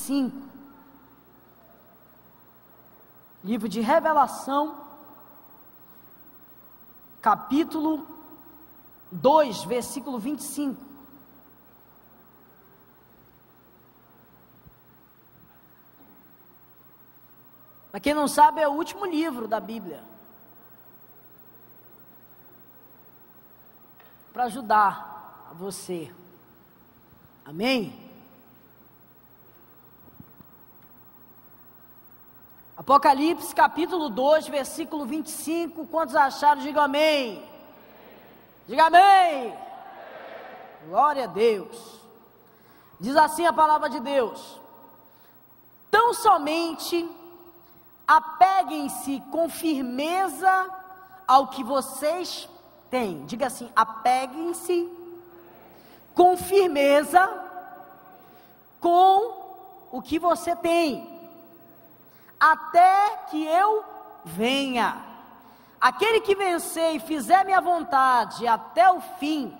25. Livro de Revelação, capítulo 2, versículo 25. Para quem não sabe, é o último livro da Bíblia. Para ajudar a você. Amém? Apocalipse capítulo 2, versículo 25. Quantos acharam? Diga amém. Diga amém. Glória a Deus. Diz assim a palavra de Deus: tão somente apeguem-se com firmeza ao que vocês têm. Diga assim: apeguem-se com firmeza com o que você tem, até que eu venha. Aquele que vencer e fizer minha vontade até o fim,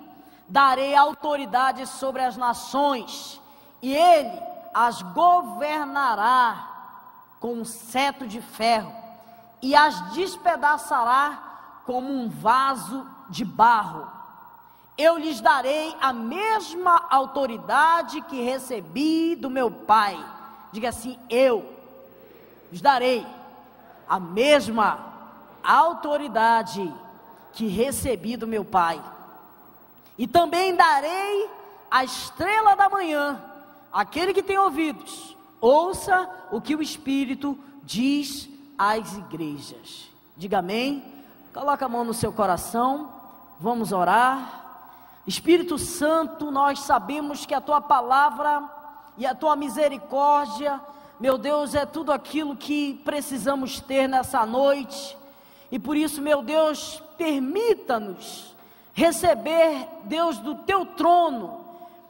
darei autoridade sobre as nações, e ele as governará com um cetro de ferro, e as despedaçará como um vaso de barro. Eu lhes darei a mesma autoridade que recebi do meu Pai. Diga assim: eu lhes darei a mesma autoridade que recebi do meu Pai. E também darei a estrela da manhã. Aquele que tem ouvidos, ouça o que o Espírito diz às igrejas. Diga amém. Coloca a mão no seu coração. Vamos orar. Espírito Santo, nós sabemos que a Tua palavra e a Tua misericórdia, meu Deus, é tudo aquilo que precisamos ter nessa noite. E por isso, meu Deus, permita-nos receber, Deus, do Teu trono,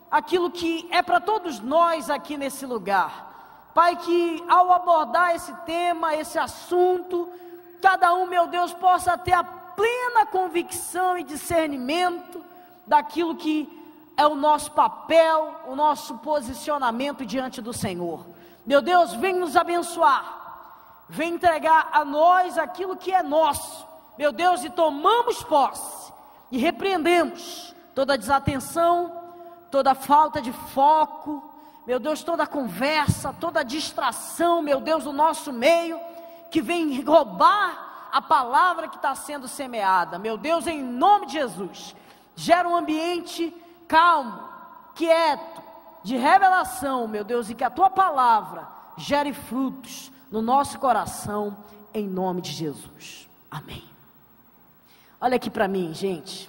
aquilo que é para todos nós aqui nesse lugar. Pai, que ao abordar esse tema, esse assunto, cada um, meu Deus, possa ter a plena convicção e discernimento daquilo que é o nosso papel, o nosso posicionamento diante do Senhor. Meu Deus, vem nos abençoar, vem entregar a nós aquilo que é nosso, meu Deus, e tomamos posse, e repreendemos toda desatenção, toda falta de foco, meu Deus, toda conversa, toda distração, meu Deus, do nosso meio, que vem roubar a palavra que está sendo semeada. Meu Deus, em nome de Jesus, gera um ambiente calmo, quieto, de revelação, meu Deus, e que a Tua palavra gere frutos no nosso coração, em nome de Jesus, amém. Olha aqui para mim, gente,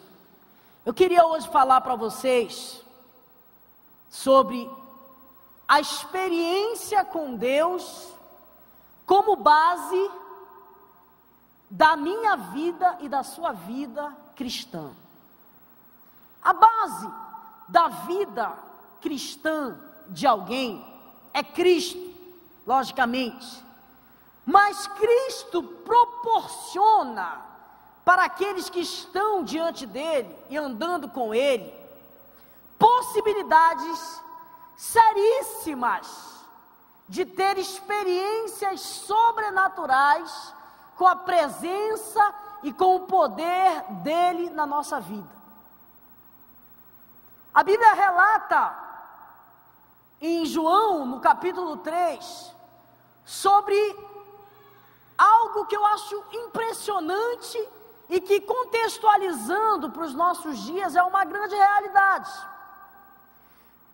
eu queria hoje falar para vocês sobre a experiência com Deus como base da minha vida e da sua vida cristã. A base da vida cristã de alguém é Cristo, logicamente, mas Cristo proporciona para aqueles que estão diante dele e andando com ele, possibilidades seríssimas de ter experiências sobrenaturais com a presença e com o poder dele na nossa vida. A Bíblia relata em João, no capítulo 3, sobre algo que eu acho impressionante e que, contextualizando para os nossos dias, é uma grande realidade.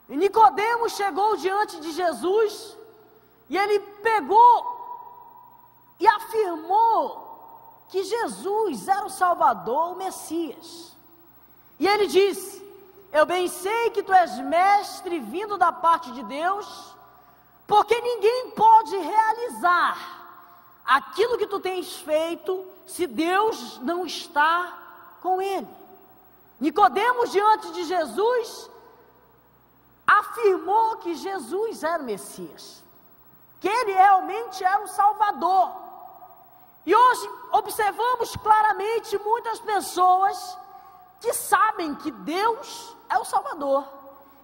E Nicodemos chegou diante de Jesus e ele pegou e afirmou que Jesus era o Salvador, o Messias. E ele disse: eu bem sei que tu és mestre vindo da parte de Deus, porque ninguém pode realizar aquilo que tu tens feito se Deus não está com ele. Nicodemos, diante de Jesus, afirmou que Jesus era o Messias, que ele realmente era o Salvador. E hoje observamos claramente muitas pessoas que sabem que Deus é o Salvador,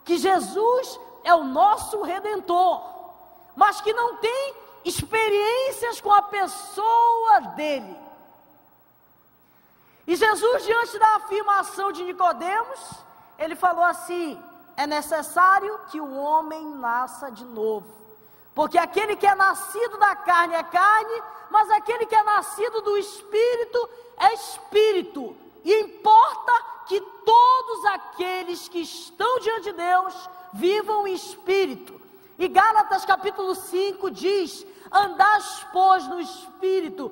que Jesus é o nosso Redentor, mas que não tem experiências com a pessoa dele. E Jesus, diante da afirmação de Nicodemos, ele falou assim: é necessário que o homem nasça de novo, porque aquele que é nascido da carne é carne, mas aquele que é nascido do Espírito é Espírito. E importa que todos aqueles que estão diante de Deus vivam em Espírito. E Gálatas capítulo 5 diz: andais, pois, no Espírito,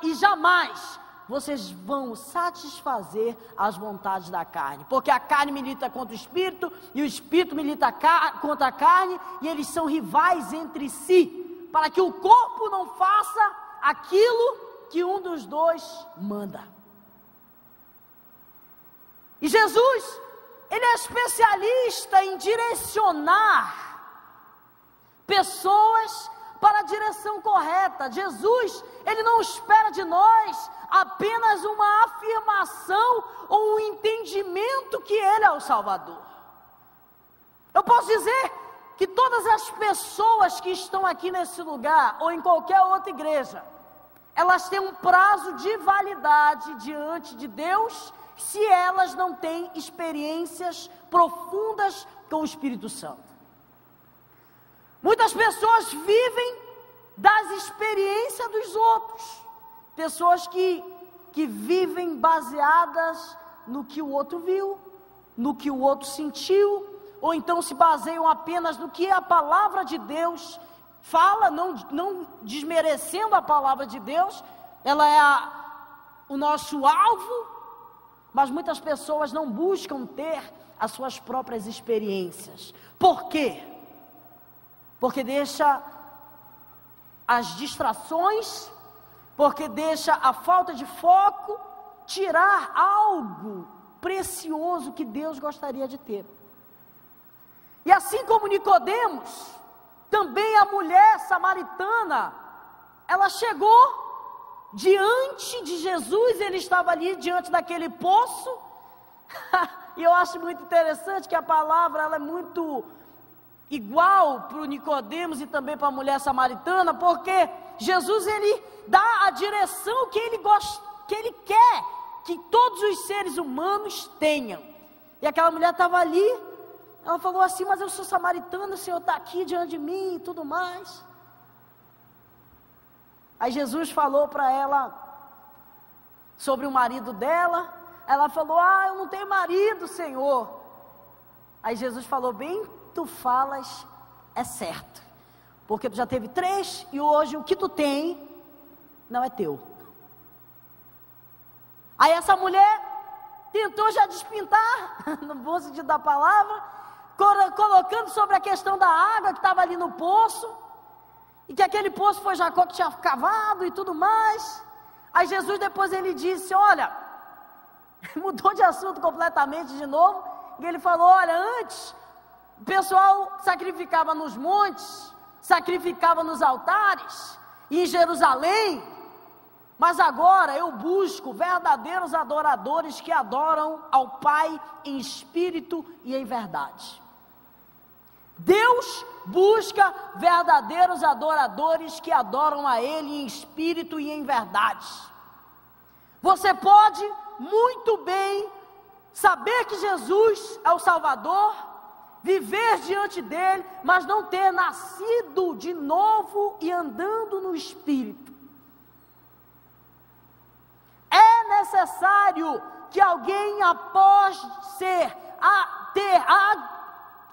e jamais vocês vão satisfazer as vontades da carne, porque a carne milita contra o Espírito, e o Espírito milita contra a carne, e eles são rivais entre si, para que o corpo não faça aquilo que um dos dois manda. E Jesus, ele é especialista em direcionar pessoas para a direção correta. Jesus, ele não espera de nós apenas uma afirmação ou um entendimento que ele é o Salvador. Eu posso dizer que todas as pessoas que estão aqui nesse lugar, ou em qualquer outra igreja, elas têm um prazo de validade diante de Deus, se elas não têm experiências profundas com o Espírito Santo. Muitas pessoas vivem das experiências dos outros, pessoas que vivem baseadas no que o outro viu, no que o outro sentiu, ou então se baseiam apenas no que a palavra de Deus fala, não desmerecendo a palavra de Deus, ela é o nosso alvo, mas muitas pessoas não buscam ter as suas próprias experiências. Por quê? Porque deixa as distrações, porque deixa a falta de foco tirar algo precioso que Deus gostaria de ter. E assim como Nicodemos, também a mulher samaritana, ela chegou diante de Jesus, ele estava ali diante daquele poço, e eu acho muito interessante que a palavra ela é muito igual para o Nicodemos e também para a mulher samaritana, porque Jesus ele dá a direção que ele quer que todos os seres humanos tenham. E aquela mulher estava ali, ela falou assim: mas eu sou samaritana, o Senhor está aqui diante de mim e tudo mais. Aí Jesus falou para ela sobre o marido dela. Ela falou: eu não tenho marido, Senhor. Aí Jesus falou: bem, tu falas é certo, porque tu já teve 3 e hoje o que tu tem não é teu. Aí essa mulher tentou já despintar, no bom sentido da palavra, colocando sobre a questão da água que estava ali no poço, e que aquele poço foi Jacó que tinha cavado e tudo mais. Aí Jesus depois ele disse: olha, mudou de assunto completamente de novo, e ele falou: olha, antes o pessoal sacrificava nos montes, sacrificava nos altares, e em Jerusalém, mas agora eu busco verdadeiros adoradores que adoram ao Pai em espírito e em verdade. Deus busca verdadeiros adoradores que adoram a Ele em espírito e em verdade. Você pode muito bem saber que Jesus é o Salvador, viver diante dele, mas não ter nascido de novo e andando no Espírito. É necessário que alguém, após ter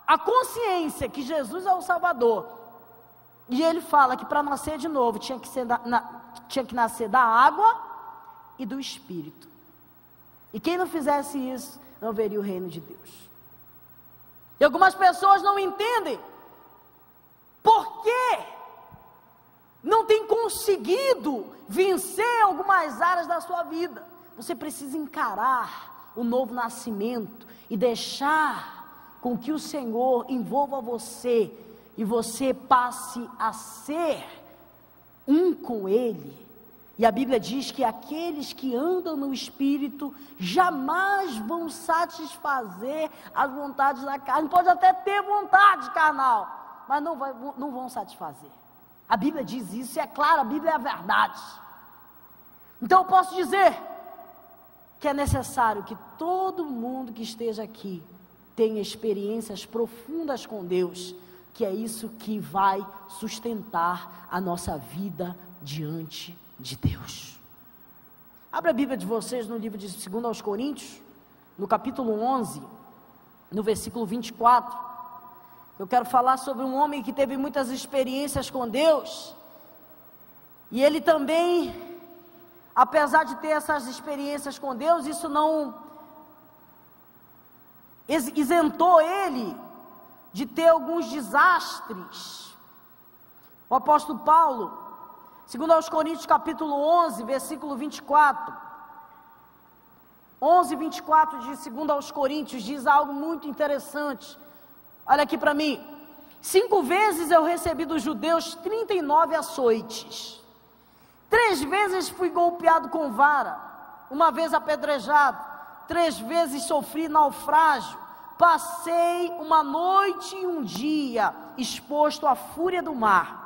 a consciência que Jesus é o Salvador, e ele fala que para nascer de novo tinha que nascer da água e do Espírito. E quem não fizesse isso, não veria o reino de Deus. E algumas pessoas não entendem por que não tem conseguido vencer algumas áreas da sua vida. Você precisa encarar o novo nascimento e deixar com que o Senhor envolva você e você passe a ser um com Ele. E a Bíblia diz que aqueles que andam no Espírito jamais vão satisfazer as vontades da carne. Pode até ter vontade carnal, mas não vão satisfazer. A Bíblia diz isso, e é claro, a Bíblia é a verdade. Então eu posso dizer que é necessário que todo mundo que esteja aqui tenha experiências profundas com Deus, que é isso que vai sustentar a nossa vida diante de Deus. Abra a Bíblia de vocês no livro de 2 aos Coríntios, no capítulo 11, no versículo 24. Eu quero falar sobre um homem que teve muitas experiências com Deus, e ele também, apesar de ter essas experiências com Deus, isso não isentou ele de ter alguns desastres. O apóstolo Paulo, 2 aos Coríntios capítulo 11, versículo 24, 11, 24 de 2 aos Coríntios, diz algo muito interessante. Olha aqui para mim: 5 vezes eu recebi dos judeus 39 açoites, 3 vezes fui golpeado com vara, 1 vez apedrejado, 3 vezes sofri naufrágio, passei 1 noite e 1 dia exposto à fúria do mar,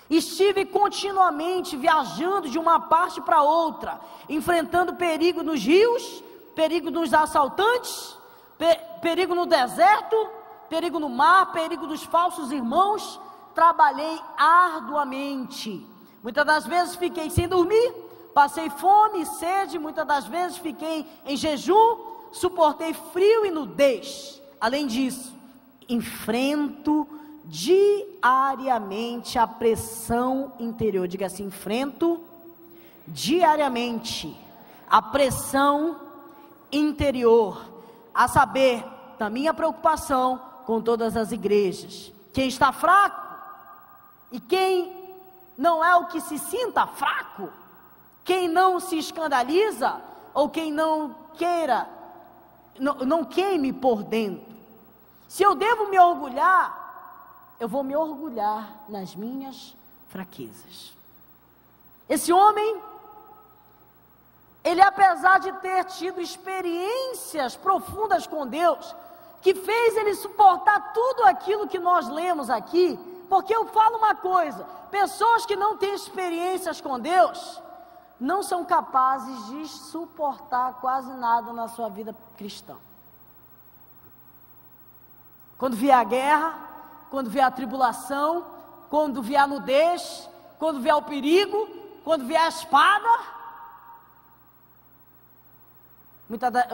estive continuamente viajando de uma parte para outra, enfrentando perigo nos rios, perigo dos assaltantes, perigo no deserto, perigo no mar, perigo dos falsos irmãos. Trabalhei arduamente, muitas das vezes fiquei sem dormir, passei fome e sede, muitas das vezes fiquei em jejum, suportei frio e nudez. Além disso, enfrento diariamente a pressão interior. Diga assim: enfrento diariamente a pressão interior, a saber, da minha preocupação com todas as igrejas. Quem está fraco e quem não é o que se sinta fraco, quem não se escandaliza ou quem não queime por dentro. Se eu devo me orgulhar, eu vou me orgulhar nas minhas fraquezas. Esse homem, ele, apesar de ter tido experiências profundas com Deus, que fez ele suportar tudo aquilo que nós lemos aqui, porque eu falo uma coisa: pessoas que não têm experiências com Deus, não são capazes de suportar quase nada na sua vida cristã. Quando vier a guerra, quando vier a tribulação, quando vier a nudez, quando vier o perigo, quando vier a espada,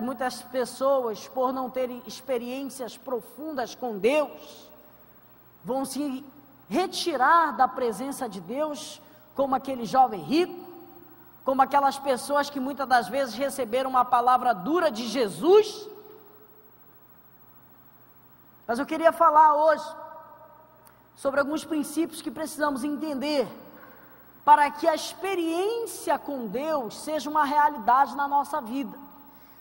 muitas pessoas, por não terem experiências profundas com Deus, vão se retirar da presença de Deus, como aquele jovem rico, como aquelas pessoas que muitas das vezes receberam uma palavra dura de Jesus. Mas eu queria falar hoje sobre alguns princípios que precisamos entender para que a experiência com Deus seja uma realidade na nossa vida.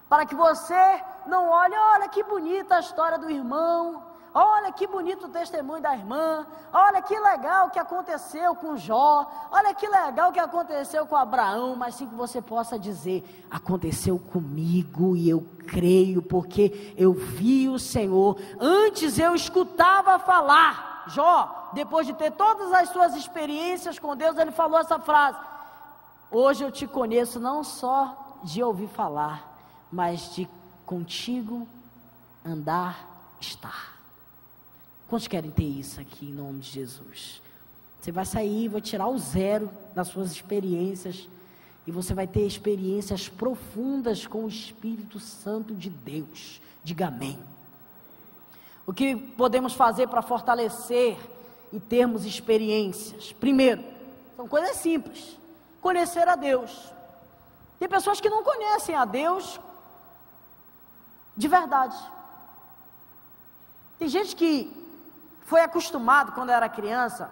Para que você não olhe: olha que bonita a história do irmão, olha que bonito o testemunho da irmã, olha que legal o que aconteceu com Jó, olha que legal o que aconteceu com Abraão, mas sim que você possa dizer: aconteceu comigo e eu creio, porque eu vi o Senhor. Antes eu escutava falar. Jó, depois de ter todas as suas experiências com Deus, ele falou essa frase: hoje eu te conheço não só de ouvir falar, mas de contigo andar, estar. Quantos querem ter isso aqui em nome de Jesus? Você vai sair, vai tirar o 0 das suas experiências, e você vai ter experiências profundas com o Espírito Santo de Deus. Diga amém. O que podemos fazer para fortalecer e termos experiências? Primeiro, são coisas simples: conhecer a Deus. Tem pessoas que não conhecem a Deus de verdade. Tem gente que foi acostumado quando era criança,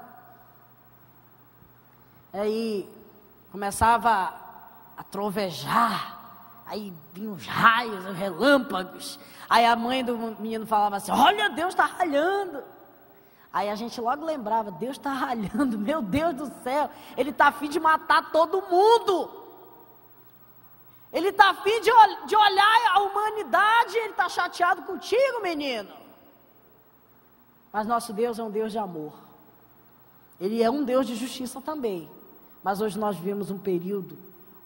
aí começava a trovejar, aí vinham os raios, os relâmpagos, aí a mãe do menino falava assim: olha, Deus está ralhando. Aí a gente logo lembrava: Deus está ralhando, meu Deus do céu, Ele está a fim de matar todo mundo. Ele está a fim de olhar a humanidade. Ele está chateado contigo, menino. Mas nosso Deus é um Deus de amor. Ele é um Deus de justiça também. Mas hoje nós vivemos um período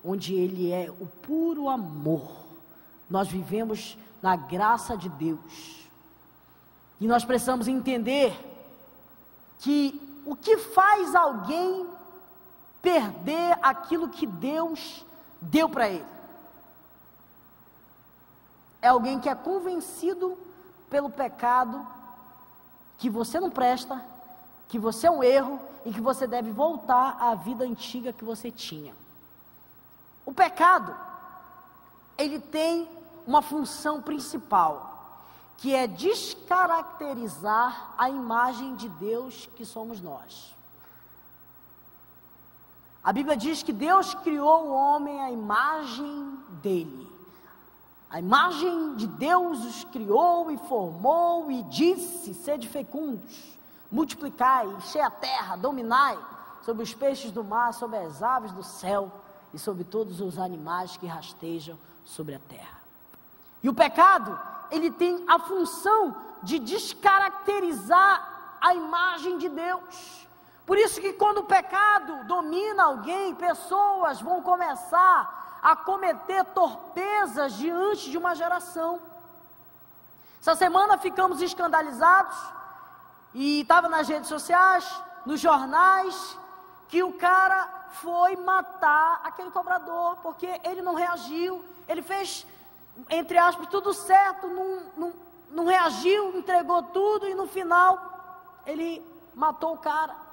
onde Ele é o puro amor. Nós vivemos na graça de Deus. E nós precisamos entender que o que faz alguém perder aquilo que Deus deu para ele é alguém que é convencido pelo pecado, que você não presta, que você é um erro e que você deve voltar à vida antiga que você tinha. O pecado, ele tem uma função principal, que é descaracterizar a imagem de Deus que somos nós. A Bíblia diz que Deus criou o homem à imagem dele. A imagem de Deus os criou e formou e disse: sede fecundos, multiplicai, enchei a terra, dominai sobre os peixes do mar, sobre as aves do céu e sobre todos os animais que rastejam sobre a terra. E o pecado, ele tem a função de descaracterizar a imagem de Deus. Por isso que quando o pecado domina alguém, pessoas vão começar a cometer torpezas diante de uma geração. Essa semana ficamos escandalizados, e estava nas redes sociais, nos jornais, que o cara foi matar aquele cobrador, porque ele não reagiu, ele fez, entre aspas, tudo certo, não reagiu, entregou tudo, e no final, ele matou o cara.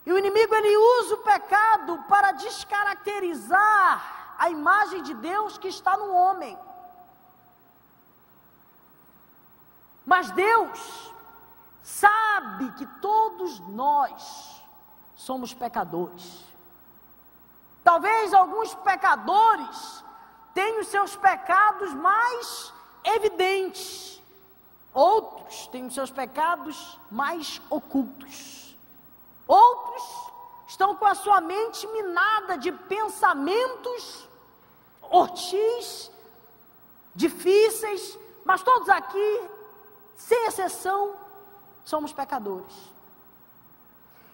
E o inimigo, ele usa o pecado para descaracterizar a imagem de Deus que está no homem. Mas Deus sabe que todos nós somos pecadores. Talvez alguns pecadores tenham os seus pecados mais evidentes, outros têm os seus pecados mais ocultos. Outros estão com a sua mente minada de pensamentos hostis, difíceis, mas todos aqui, sem exceção, somos pecadores.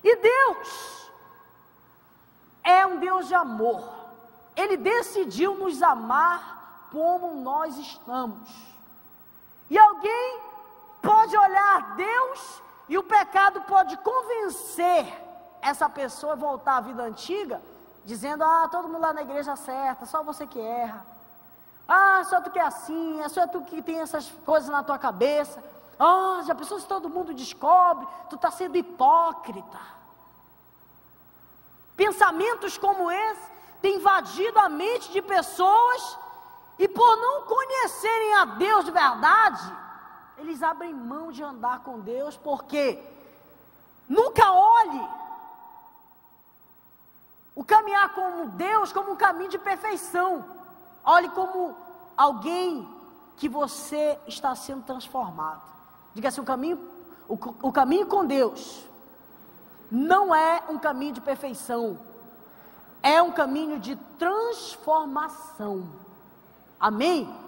E Deus é um Deus de amor. Ele decidiu nos amar como nós estamos. E alguém pode olhar Deus e o pecado pode convencer essa pessoa a voltar à vida antiga, dizendo: todo mundo lá na igreja acerta, só você que erra. Só tu que é assim, é só tu que tem essas coisas na tua cabeça. Já pensou se todo mundo descobre, tu está sendo hipócrita. Pensamentos como esse têm invadido a mente de pessoas, e por não conhecerem a Deus de verdade, eles abrem mão de andar com Deus, porque nunca olhe o caminhar com Deus como um caminho de perfeição. Olhe como alguém que você está sendo transformado. Diga assim: o caminho com Deus não é um caminho de perfeição, é um caminho de transformação. Amém?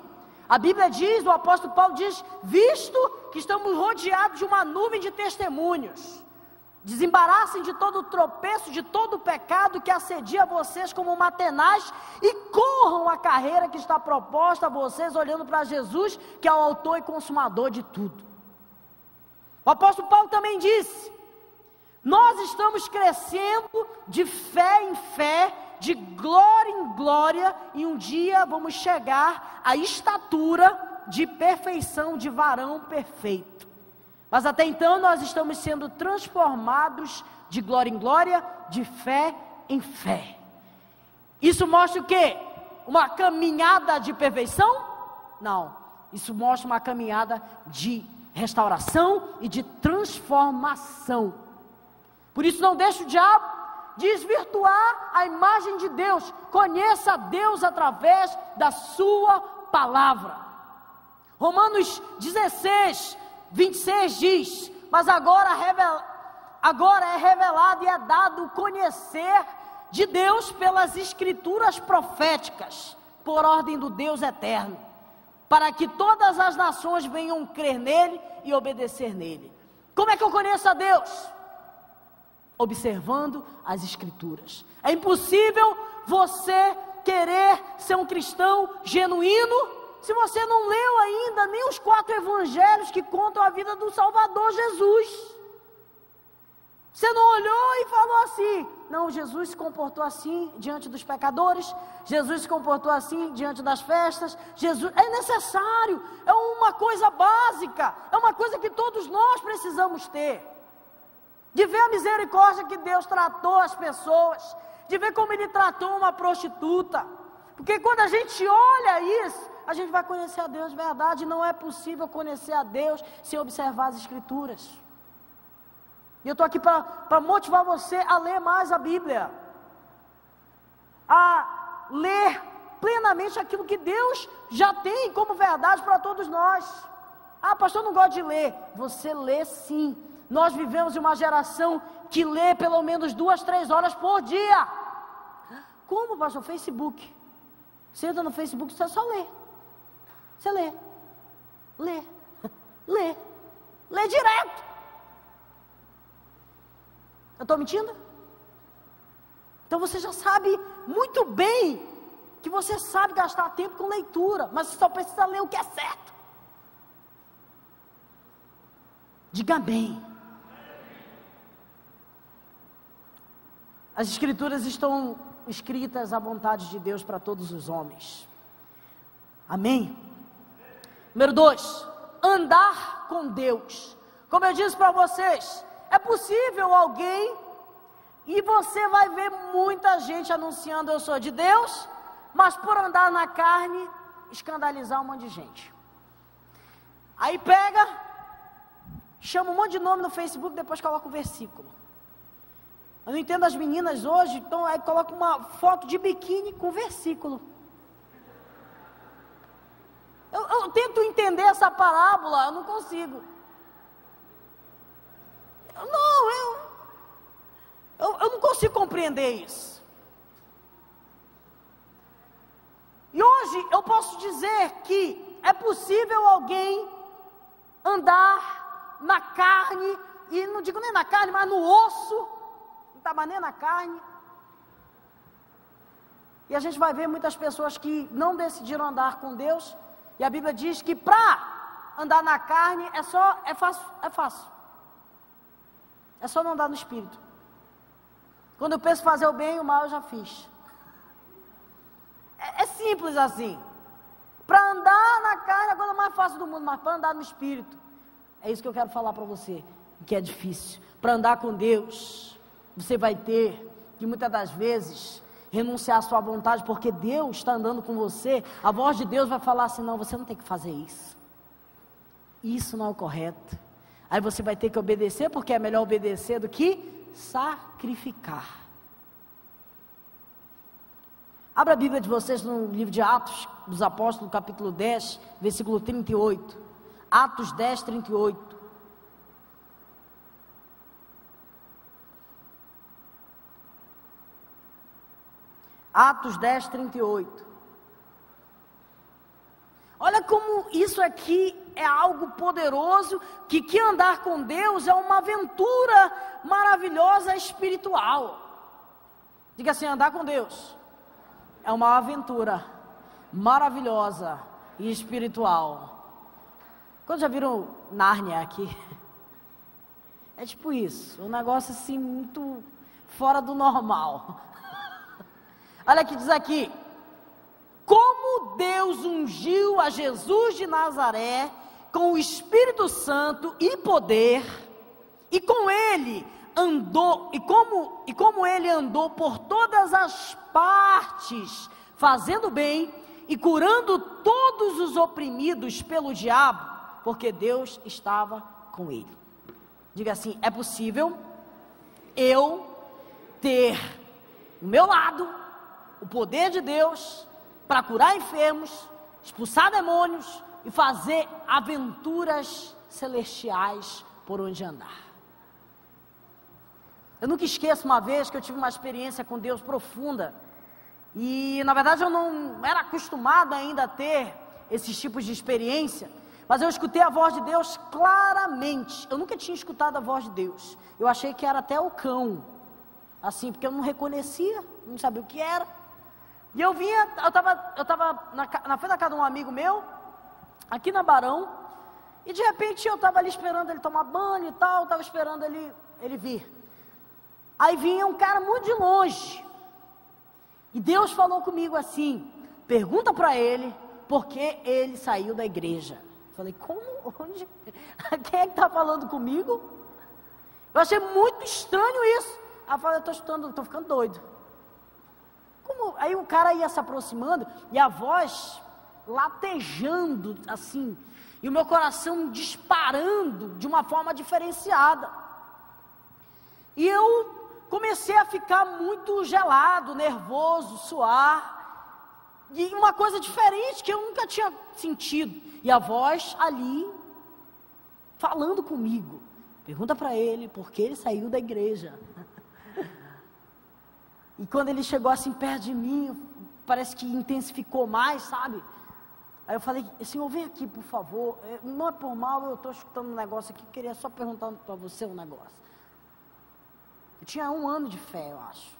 A Bíblia diz, o apóstolo Paulo diz: visto que estamos rodeados de uma nuvem de testemunhos, desembaraçem de todo o tropeço, de todo o pecado que assedia vocês como uma tenaz, e corram a carreira que está proposta a vocês, olhando para Jesus, que é o autor e consumador de tudo. O apóstolo Paulo também disse: nós estamos crescendo de fé em fé, de glória em glória, e um dia vamos chegar à estatura de perfeição, de varão perfeito. Mas até então nós estamos sendo transformados de glória em glória, de fé em fé. Isso mostra o quê? Uma caminhada de perfeição? Não, isso mostra uma caminhada de restauração e de transformação. Por isso não deixe o diabo desvirtuar a imagem de Deus. Conheça Deus através da sua palavra. Romanos 16, 26 diz: mas agora é revelado e é dado conhecer de Deus pelas escrituras proféticas, por ordem do Deus eterno, para que todas as nações venham crer nele e obedecer nele. Como é que eu conheço a Deus? Observando as Escrituras. É impossível você querer ser um cristão genuíno se você não leu ainda nem os 4 evangelhos que contam a vida do Salvador Jesus. Você não olhou e falou assim: não, Jesus se comportou assim diante dos pecadores, Jesus se comportou assim diante das festas. Jesus, é necessário, é uma coisa básica, é uma coisa que todos nós precisamos ter, de ver a misericórdia que Deus tratou as pessoas, de ver como Ele tratou uma prostituta, porque quando a gente olha isso, a gente vai conhecer a Deus de verdade. Não é possível conhecer a Deus sem observar as Escrituras. E eu estou aqui para motivar você a ler mais a Bíblia, a ler plenamente aquilo que Deus já tem como verdade para todos nós. Ah, pastor, não gosto de ler. Você lê sim. Nós vivemos em uma geração que lê pelo menos 2, 3 horas por dia. Como, pastor? Facebook. Você entra no Facebook, você só lê. Você lê direto. Eu estou mentindo? Então você já sabe muito bem que você sabe gastar tempo com leitura, mas você só precisa ler o que é certo. Diga amém. As Escrituras estão escritas à vontade de Deus para todos os homens. Amém? Número 2, andar com Deus. Como eu disse para vocês, é possível alguém, e você vai ver muita gente anunciando: eu sou de Deus, mas por andar na carne, escandalizar um monte de gente. Aí pega, chama um monte de nome no Facebook, depois coloca o versículo. Eu não entendo as meninas hoje, então aí coloca uma foto de biquíni com versículo. Eu tento entender essa parábola, eu não consigo. Eu não consigo compreender isso. E hoje eu posso dizer que é possível alguém andar na carne, e não digo nem na carne, mas no osso, não está mais nem na carne. E a gente vai ver muitas pessoas que não decidiram andar com Deus, e a Bíblia diz que para andar na carne é fácil. É só não andar no Espírito. Quando eu penso fazer o bem, o mal eu já fiz. É simples assim. Para andar na carne é a coisa mais fácil do mundo, mas para andar no Espírito, é isso que eu quero falar para você, que é difícil. Para andar com Deus, você vai ter que muitas das vezes renunciar à sua vontade, porque Deus está andando com você. A voz de Deus vai falar assim: não, você não tem que fazer isso. Isso não é o correto. Aí você vai ter que obedecer, porque é melhor obedecer do que sacrificar. Abra a Bíblia de vocês no livro de Atos dos Apóstolos, capítulo 10, versículo 38. Atos 10, 38. Atos 10, 38. Olha como isso aqui é algo poderoso, que andar com Deus é uma aventura maravilhosa espiritual. Diga assim: andar com Deus é uma aventura maravilhosa e espiritual. Quando já viram Nárnia aqui? É tipo isso, um negócio assim muito fora do normal. Olha que diz aqui: como Deus ungiu a Jesus de Nazaré com o Espírito Santo e poder, e com ele andou, e como ele andou por todas as partes, fazendo bem e curando todos os oprimidos pelo diabo, porque Deus estava com ele. Diga assim: é possível eu ter do meu lado o poder de Deus para curar enfermos, expulsar demônios e fazer aventuras celestiais por onde andar. Eu nunca esqueço uma vez que eu tive uma experiência com Deus profunda, e na verdade eu não era acostumado ainda a ter esses tipos de experiência, mas eu escutei a voz de Deus claramente. Eu nunca tinha escutado a voz de Deus. Eu achei que era até o cão, assim, porque eu não reconhecia, não sabia o que era. E eu estava na frente da casa de um amigo meu, aqui na Barão, e de repente eu estava ali esperando ele tomar banho e tal, estava esperando ele vir. Aí vinha um cara muito de longe, e Deus falou comigo assim: pergunta para ele por que ele saiu da igreja. Falei, como? Onde? Quem é que está falando comigo? Eu achei muito estranho isso. Aí eu falei, eu estou ficando doido. Como? Aí o cara ia se aproximando, e a voz latejando assim, e o meu coração disparando de uma forma diferenciada. E eu comecei a ficar muito gelado, nervoso, suar, e uma coisa diferente que eu nunca tinha sentido. E a voz ali, falando comigo, pergunta para ele por que ele saiu da igreja. E quando ele chegou assim perto de mim, parece que intensificou mais, sabe? Aí eu falei, Senhor, vem aqui por favor, não é por mal, eu estou escutando um negócio aqui, queria só perguntar para você um negócio. Eu tinha 1 ano de fé, eu acho.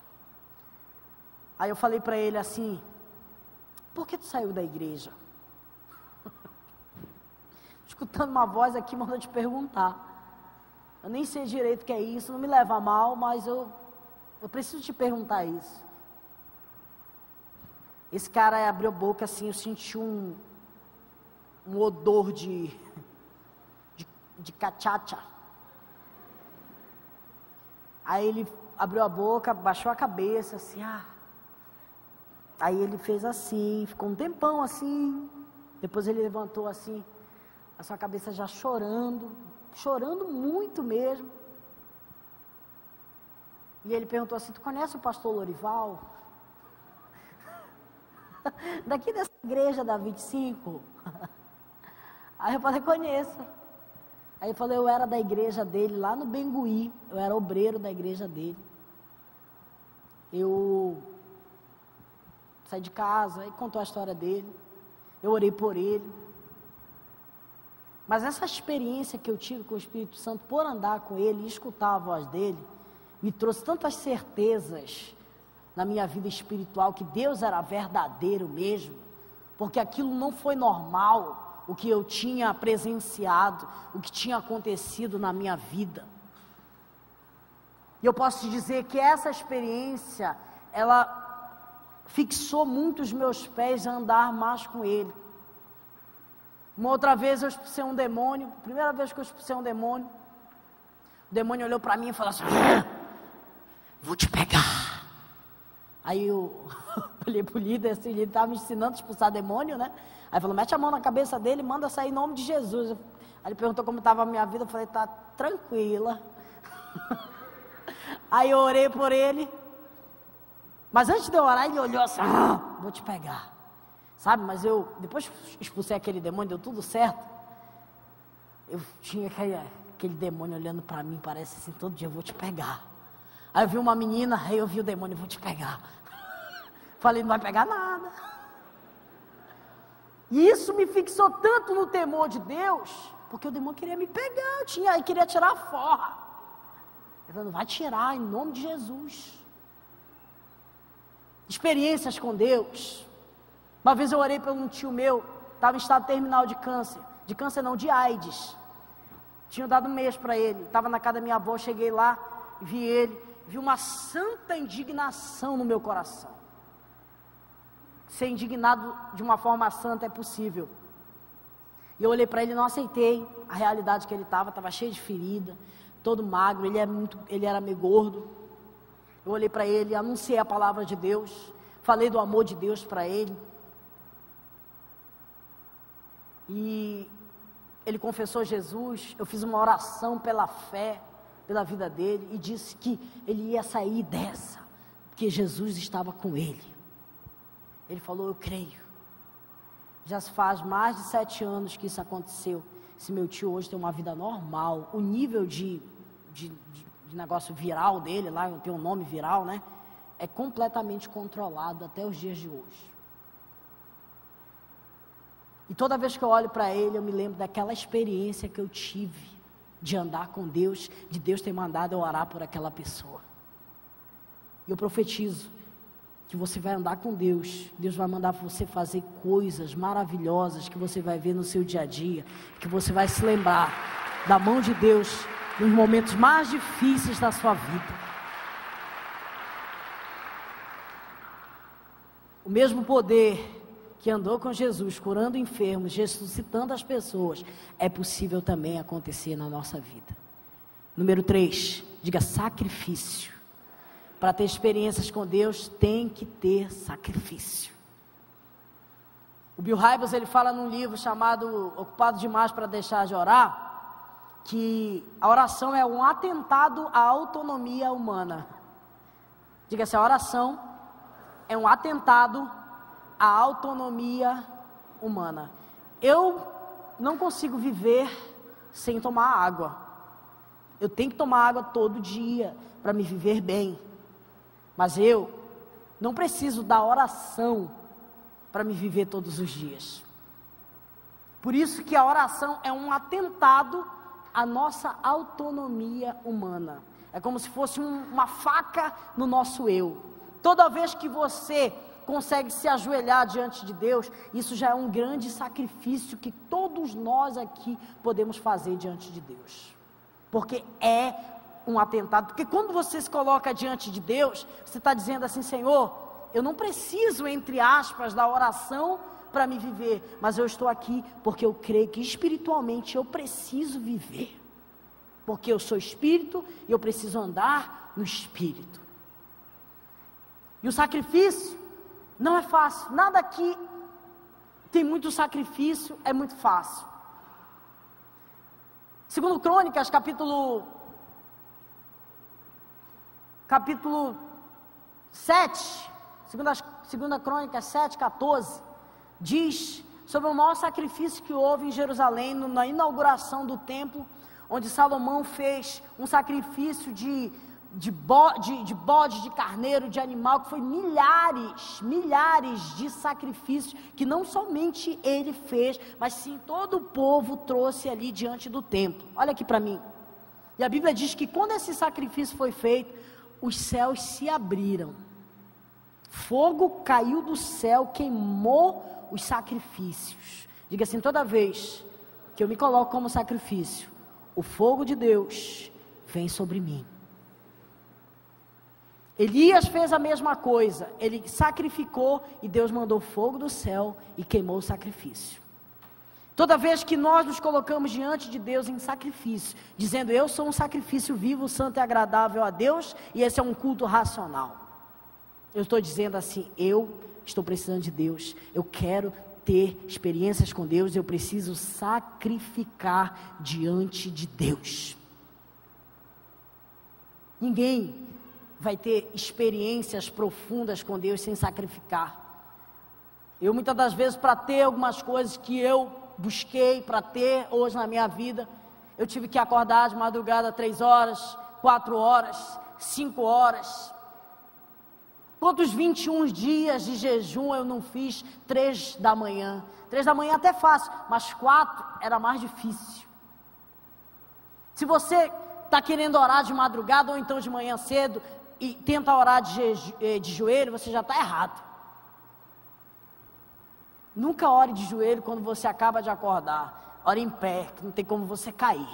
Aí eu falei para ele assim, por que tu saiu da igreja? Escutando uma voz aqui, manda te perguntar. Eu nem sei direito o que é isso, não me leva a mal, mas eu preciso te perguntar isso. Esse cara abriu a boca assim, eu senti um odor de cachaça. Aí ele abriu a boca, baixou a cabeça assim, Aí ele fez assim, ficou um tempão assim, depois ele levantou assim, a sua cabeça já chorando muito mesmo. E ele perguntou assim, tu conhece o pastor Lorival? Daqui dessa igreja da 25? Aí eu falei, conheço. Aí ele falou, eu era da igreja dele lá no Bengui, eu era obreiro da igreja dele. Eu saí de casa, e contou a história dele, eu orei por ele. Mas essa experiência que eu tive com o Espírito Santo, por andar com ele e escutar a voz dele, me trouxe tantas certezas na minha vida espiritual, que Deus era verdadeiro mesmo, porque aquilo não foi normal, o que eu tinha presenciado, o que tinha acontecido na minha vida. E eu posso te dizer que essa experiência, ela fixou muito os meus pés a andar mais com ele. Uma outra vez eu expulsei um demônio, primeira vez que eu expulsei um demônio, o demônio olhou para mim e falou assim, vou te pegar. Aí eu olhei para o líder, assim, ele estava me ensinando a expulsar demônio, né? Aí falou, mete a mão na cabeça dele, manda sair em nome de Jesus. Aí ele perguntou como estava a minha vida, eu falei, tá tranquila. Aí eu orei por ele, mas antes de eu orar, ele olhou assim, vou te pegar. Sabe, mas depois que expulsei aquele demônio, deu tudo certo. Eu tinha aquele demônio olhando para mim, parece assim, todo dia, eu vou te pegar. Aí eu vi uma menina, aí eu vi o demônio, vou te pegar. Falei, não vai pegar nada. E isso me fixou tanto no temor de Deus, porque o demônio queria me pegar, ele queria tirar a forra. Ele falou, não vai tirar, em nome de Jesus. Experiências com Deus. Uma vez eu orei por um tio meu, estava em estado terminal de câncer não, de AIDS. Tinha dado 1 mês para ele, estava na casa da minha avó, cheguei lá, vi ele, vi uma santa indignação no meu coração. Ser indignado de uma forma santa é possível. E eu olhei para ele e não aceitei a realidade que ele estava cheio de ferida, todo magro, ele era meio gordo. Eu olhei para ele, anunciei a palavra de Deus, falei do amor de Deus para ele. E ele confessou Jesus, eu fiz uma oração pela fé, pela vida dele, e disse que ele ia sair dessa, porque Jesus estava com ele. Ele falou, eu creio. Já se faz mais de 7 anos que isso aconteceu. Esse meu tio hoje tem uma vida normal, o nível de negócio viral dele, lá tem um nome viral, né? É completamente controlado até os dias de hoje. E toda vez que eu olho para ele, eu me lembro daquela experiência que eu tive de andar com Deus, de Deus ter mandado eu orar por aquela pessoa. E eu profetizo que você vai andar com Deus, Deus vai mandar você fazer coisas maravilhosas que você vai ver no seu dia a dia, que você vai se lembrar da mão de Deus nos momentos mais difíceis da sua vida. O mesmo poder que andou com Jesus, curando enfermos, ressuscitando as pessoas, é possível também acontecer na nossa vida. Número 3, diga sacrifício. Para ter experiências com Deus, tem que ter sacrifício. O Bill Hybels, ele fala num livro chamado Ocupado Demais para Deixar de Orar, que a oração é um atentado à autonomia humana. Diga assim, a oração é um atentado à autonomia humana. Eu não consigo viver sem tomar água. Eu tenho que tomar água todo dia para me viver bem. Mas eu não preciso da oração para me viver todos os dias. Por isso que a oração é um atentado à nossa autonomia humana. É como se fosse uma faca no nosso eu. Toda vez que você consegue se ajoelhar diante de Deus, isso já é um grande sacrifício que todos nós aqui podemos fazer diante de Deus. Porque é um atentado, porque quando você se coloca diante de Deus, você está dizendo assim, Senhor, eu não preciso, entre aspas, da oração para me viver, mas eu estou aqui porque eu creio que espiritualmente eu preciso viver, porque eu sou espírito e eu preciso andar no espírito. E o sacrifício não é fácil, nada aqui tem muito sacrifício, é muito fácil. Segundo Crônicas, capítulo 7, segunda Crônicas 7:14, diz sobre o maior sacrifício que houve em Jerusalém, na inauguração do templo, onde Salomão fez um sacrifício de bode, de carneiro, de animal, que foi milhares de sacrifícios, que não somente ele fez, mas sim todo o povo trouxe ali diante do templo. Olha aqui para mim, e a Bíblia diz que quando esse sacrifício foi feito, os céus se abriram, fogo caiu do céu, queimou os sacrifícios. Diga assim, toda vez que eu me coloco como sacrifício, o fogo de Deus vem sobre mim. Elias fez a mesma coisa, ele sacrificou e Deus mandou fogo do céu e queimou o sacrifício. Toda vez que nós nos colocamos diante de Deus em sacrifício, dizendo eu sou um sacrifício vivo, santo e agradável a Deus, e esse é um culto racional, eu estou dizendo assim, eu estou precisando de Deus, eu quero ter experiências com Deus, eu preciso sacrificar diante de Deus. Ninguém vai ter experiências profundas com Deus sem sacrificar. Eu muitas das vezes, para ter algumas coisas que eu busquei para ter hoje na minha vida, eu tive que acordar de madrugada 3 horas, 4 horas, 5 horas. Quantos 21 dias de jejum eu não fiz 3 da manhã? 3 da manhã até fácil, mas 4 era mais difícil. Se você está querendo orar de madrugada ou então de manhã cedo e tenta orar de joelho, você já está errado. Nunca ore de joelho quando você acaba de acordar. Ore em pé, que não tem como você cair.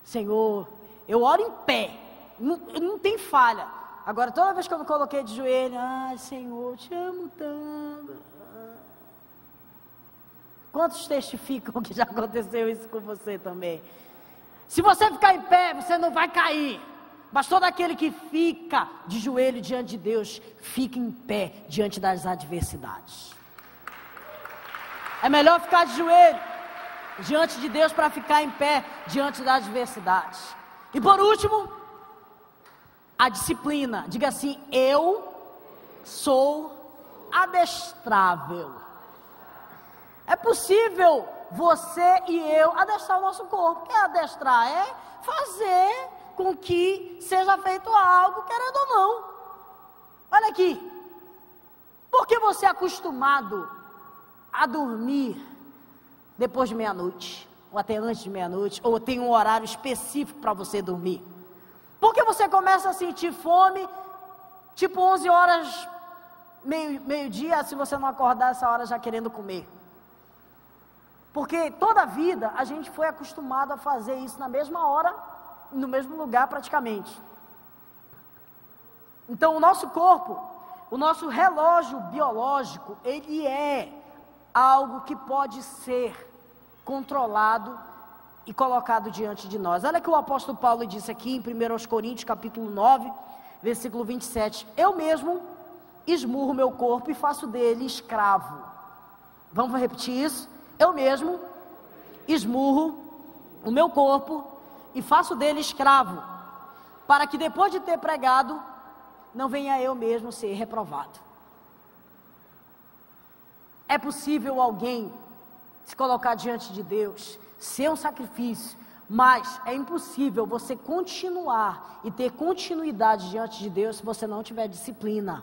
Senhor, eu oro em pé, não tem falha. Agora, toda vez que eu me coloquei de joelho, Senhor, te amo tanto. Quantos testificam que já aconteceu isso com você também? Se você ficar em pé, você não vai cair. Mas todo aquele que fica de joelho diante de Deus, fica em pé diante das adversidades. É melhor ficar de joelho diante de Deus para ficar em pé diante das adversidades. E por último, a disciplina. Diga assim, eu sou adestrável. É possível você e eu adestrar o nosso corpo. O que é adestrar? É fazer com que seja feito algo, querendo ou não. Olha aqui, porque você é acostumado a dormir depois de meia-noite, ou até antes de meia-noite, ou tem um horário específico para você dormir? Por que você começa a sentir fome, tipo 11 horas, meio-dia, se você não acordar essa hora já querendo comer? Porque toda a vida a gente foi acostumado a fazer isso na mesma hora, no mesmo lugar praticamente. Então o nosso corpo, o nosso relógio biológico, ele é algo que pode ser controlado e colocado diante de nós. Olha que o apóstolo Paulo disse aqui em 1 Coríntios capítulo 9, versículo 27, eu mesmo esmurro meu corpo e faço dele escravo. Vamos repetir isso? Eu mesmo esmurro o meu corpo e faço dele escravo, para que depois de ter pregado, não venha eu mesmo ser reprovado. É possível alguém se colocar diante de Deus, ser um sacrifício, mas é impossível você continuar e ter continuidade diante de Deus se você não tiver disciplina.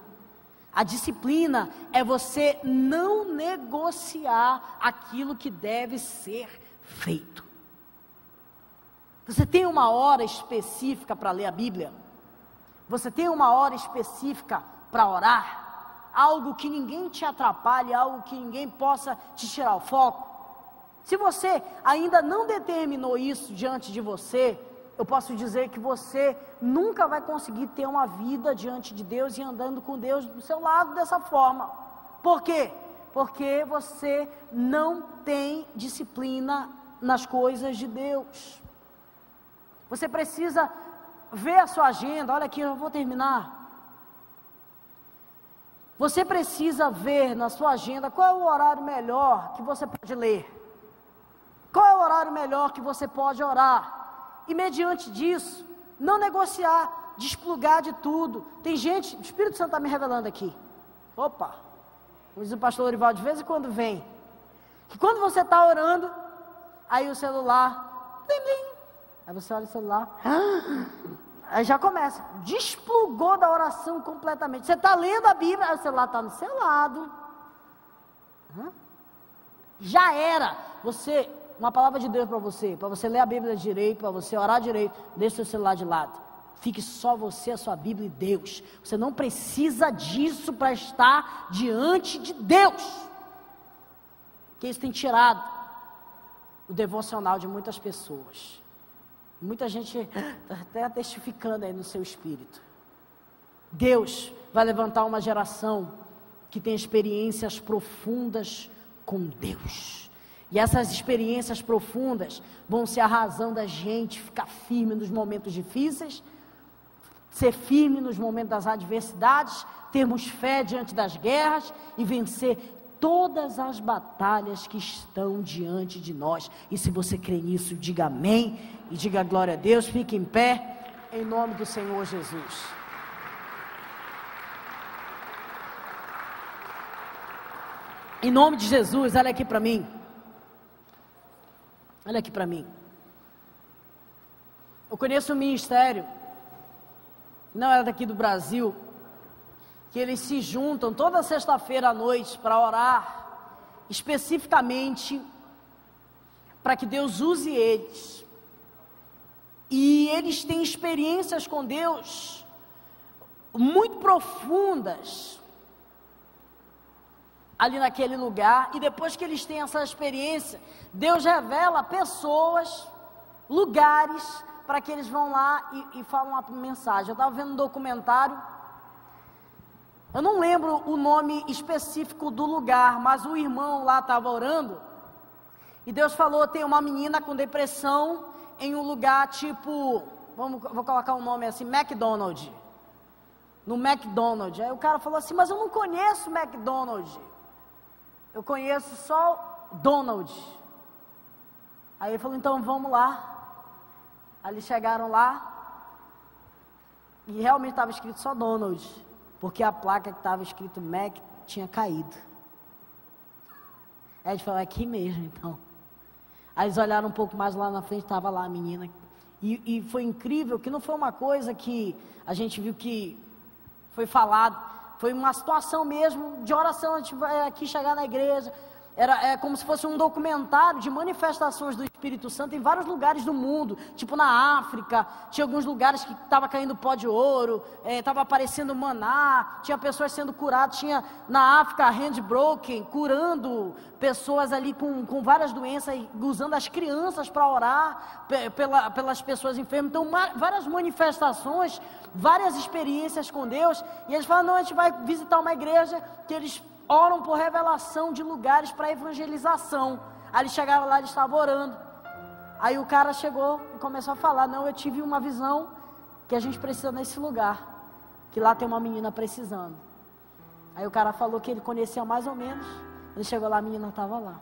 A disciplina é você não negociar aquilo que deve ser feito. Você tem uma hora específica para ler a Bíblia? Você tem uma hora específica para orar? Algo que ninguém te atrapalhe, algo que ninguém possa te tirar o foco? Se você ainda não determinou isso diante de você, eu posso dizer que você nunca vai conseguir ter uma vida diante de Deus e andando com Deus do seu lado dessa forma. Por quê? Porque você não tem disciplina nas coisas de Deus. Você precisa ver a sua agenda. Olha aqui, eu vou terminar. Você precisa ver na sua agenda qual é o horário melhor que você pode ler. Qual é o horário melhor que você pode orar? E mediante disso, não negociar, desplugar de tudo. Tem gente, o Espírito Santo está me revelando aqui. Opa, como diz o pastor Orival, de vez em quando vem. Que quando você está orando, aí o celular, blim, blim, aí você olha o celular, aí já começa, desplugou da oração completamente. Você está lendo a Bíblia, aí o celular está no seu lado. Já era. Você, uma palavra de Deus para você ler a Bíblia direito, para você orar direito, deixe seu celular de lado. Fique só você, a sua Bíblia e Deus. Você não precisa disso para estar diante de Deus. Porque isso tem tirado o devocional de muitas pessoas. Muita gente está até testificando aí no seu espírito. Deus vai levantar uma geração que tem experiências profundas com Deus. E essas experiências profundas vão ser a razão da gente ficar firme nos momentos difíceis, ser firme nos momentos das adversidades, termos fé diante das guerras e vencer todas as batalhas que estão diante de nós. E se você crê nisso, diga amém e diga glória a Deus. Fique em pé, em nome do Senhor Jesus. Em nome de Jesus, olha aqui para mim. Olha aqui para mim. Eu conheço um ministério, não era daqui do Brasil, que eles se juntam toda sexta-feira à noite para orar, especificamente para que Deus use eles. E eles têm experiências com Deus muito profundas ali naquele lugar, e depois que eles têm essa experiência, Deus revela pessoas, lugares, para que eles vão lá e falam uma mensagem. Eu estava vendo um documentário, eu não lembro o nome específico do lugar, mas o irmão lá estava orando, e Deus falou, tem uma menina com depressão, em um lugar tipo, vou colocar um nome assim, McDonald's, no McDonald's. Aí o cara falou assim, mas eu não conheço McDonald's, eu conheço só Donald. Aí ele falou, então vamos lá. Aí eles chegaram lá, e realmente estava escrito só Donald, porque a placa que estava escrito Mac tinha caído. Aí eles falaram, aqui mesmo então. Aí eles olharam um pouco mais lá na frente, estava lá a menina. E foi incrível, que não foi uma coisa que a gente viu que foi falado, foi uma situação mesmo de oração. A gente vai aqui chegar na igreja, É como se fosse um documentário de manifestações do Espírito Santo em vários lugares do mundo, tipo na África, tinha alguns lugares que estava caindo pó de ouro, estava aparecendo maná, tinha pessoas sendo curadas, tinha na África handbroken, curando pessoas ali com várias doenças, usando as crianças para orar pelas pessoas enfermas. Então várias manifestações, várias experiências com Deus, e eles falam, não, a gente vai visitar uma igreja que eles oram por revelação de lugares para evangelização. Aí eles chegaram lá, eles estavam orando. Aí o cara chegou e começou a falar, não, eu tive uma visão que a gente precisa nesse lugar, que lá tem uma menina precisando. Aí o cara falou que ele conhecia mais ou menos. Ele chegou lá, a menina estava lá.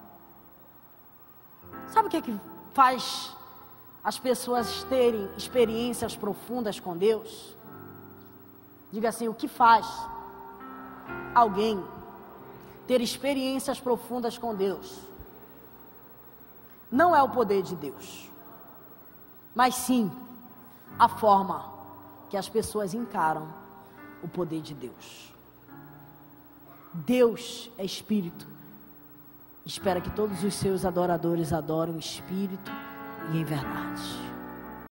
Sabe o que faz as pessoas terem experiências profundas com Deus? Diga assim, o que faz alguém ter experiências profundas com Deus? Não é o poder de Deus, mas sim a forma que as pessoas encaram o poder de Deus. Deus é Espírito, espera que todos os seus adoradores adorem o Espírito e em verdade.